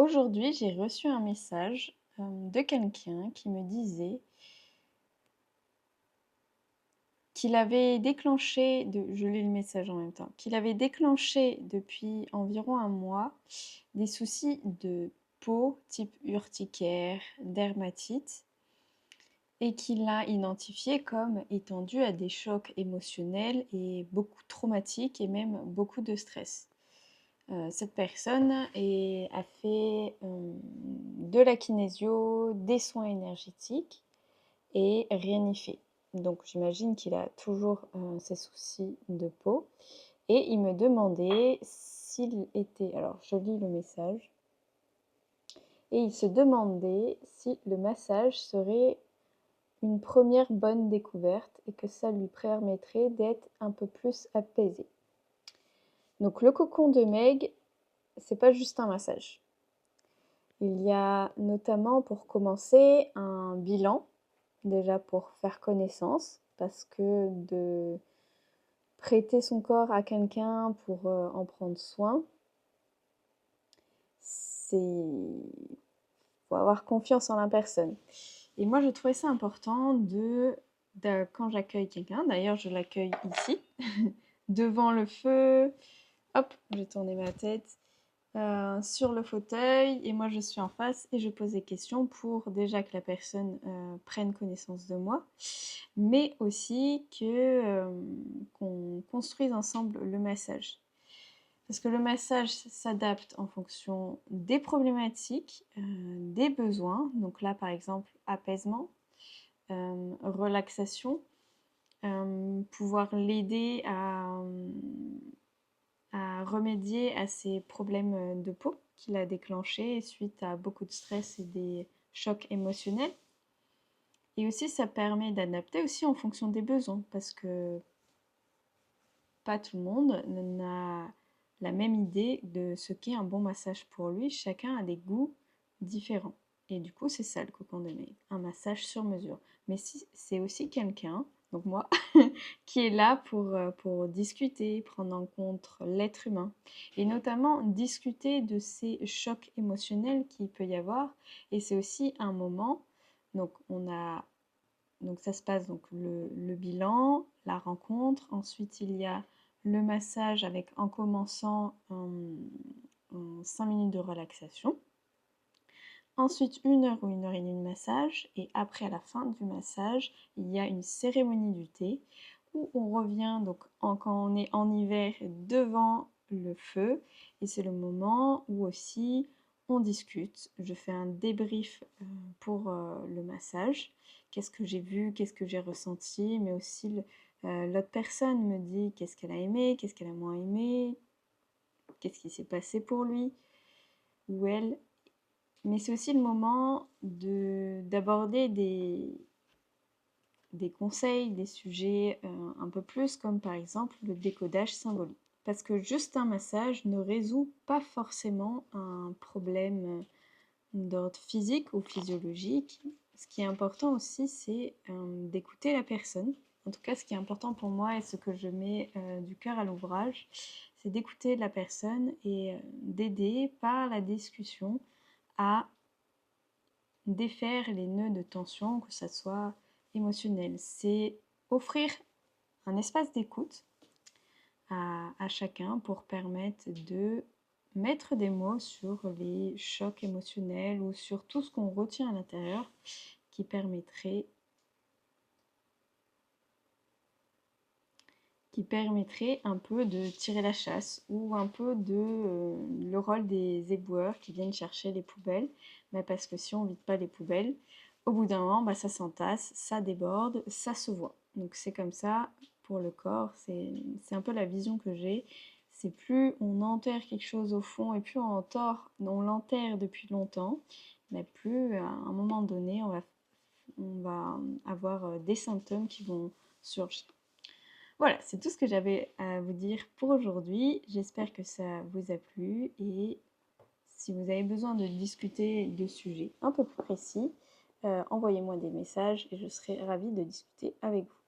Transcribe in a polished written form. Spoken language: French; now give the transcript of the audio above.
Aujourd'hui, j'ai reçu un message de quelqu'un qui me disait qu'il avait déclenché, je lis le message en même temps, qu'il avait déclenché depuis environ un mois des soucis de peau type urticaire, dermatite, et qu'il l'a identifié comme étant dû à des chocs émotionnels et beaucoup traumatiques et même beaucoup de stress. Cette personne a fait de la kinésio, des soins énergétiques et rien n'y fait. Donc j'imagine qu'il a toujours ces soucis de peau. Et il me demandait s'il était... Alors je lis le message. Et il se demandait si le massage serait une première bonne découverte et que ça lui permettrait d'être un peu plus apaisé. Donc le cocon de Meg, c'est pas juste un massage. Il y a notamment pour commencer un bilan, déjà pour faire connaissance, parce que de prêter son corps à quelqu'un pour en prendre soin, faut avoir confiance en la personne. Et moi, je trouvais ça important quand j'accueille quelqu'un, d'ailleurs je l'accueille ici, devant le feu, hop, j'ai tourné ma tête, sur le fauteuil et moi je suis en face et je pose des questions pour déjà que la personne prenne connaissance de moi, mais aussi qu'on construise ensemble le massage. Parce que le massage s'adapte en fonction des problématiques, des besoins. Donc là par exemple apaisement, relaxation, pouvoir l'aider à remédier à ses problèmes de peau qu'il a déclenchés suite à beaucoup de stress et des chocs émotionnels. Et aussi, ça permet d'adapter aussi en fonction des besoins, parce que pas tout le monde n'a la même idée de ce qu'est un bon massage pour lui. Chacun a des goûts différents. Et du coup, c'est ça le cocon de Meg, un massage sur mesure. Mais si, c'est aussi quelqu'un, donc moi, qui est là pour discuter, prendre en compte l'être humain. Et notamment discuter de ces chocs émotionnels qu'il peut y avoir. Et c'est aussi un moment, donc ça se passe donc le bilan, la rencontre, ensuite il y a le massage avec en commençant en 5 minutes de relaxation. Ensuite, 1 heure ou 1 heure et demie de massage. Et après, à la fin du massage, il y a une cérémonie du thé où on revient, donc quand on est en hiver, devant le feu. Et c'est le moment où aussi on discute. Je fais un débrief pour le massage. Qu'est-ce que j'ai vu, qu'est-ce que j'ai ressenti, mais aussi l'autre personne me dit qu'est-ce qu'elle a aimé, qu'est-ce qu'elle a moins aimé, qu'est-ce qui s'est passé pour lui ou elle. Mais c'est aussi le moment d'aborder des conseils, des sujets un peu plus, comme par exemple le décodage symbolique. Parce que juste un massage ne résout pas forcément un problème d'ordre physique ou physiologique. Ce qui est important aussi, c'est d'écouter la personne. En tout cas, ce qui est important pour moi et ce que je mets du cœur à l'ouvrage, c'est d'écouter la personne et d'aider par la discussion à défaire les nœuds de tension, que ça soit émotionnel. C'est offrir un espace d'écoute à chacun pour permettre de mettre des mots sur les chocs émotionnels ou sur tout ce qu'on retient à l'intérieur qui permettrait un peu de tirer la chasse ou un peu de le rôle des éboueurs qui viennent chercher les poubelles, mais parce que si on ne vide pas les poubelles, au bout d'un moment, bah, ça s'entasse, ça déborde, ça se voit. Donc c'est comme ça pour le corps, c'est un peu la vision que j'ai. C'est plus on enterre quelque chose au fond et plus on l'enterre depuis longtemps, mais plus à un moment donné, on va avoir des symptômes qui vont surgir. Voilà, c'est tout ce que j'avais à vous dire pour aujourd'hui. J'espère que ça vous a plu et si vous avez besoin de discuter de sujets un peu plus précis, envoyez-moi des messages et je serai ravie de discuter avec vous.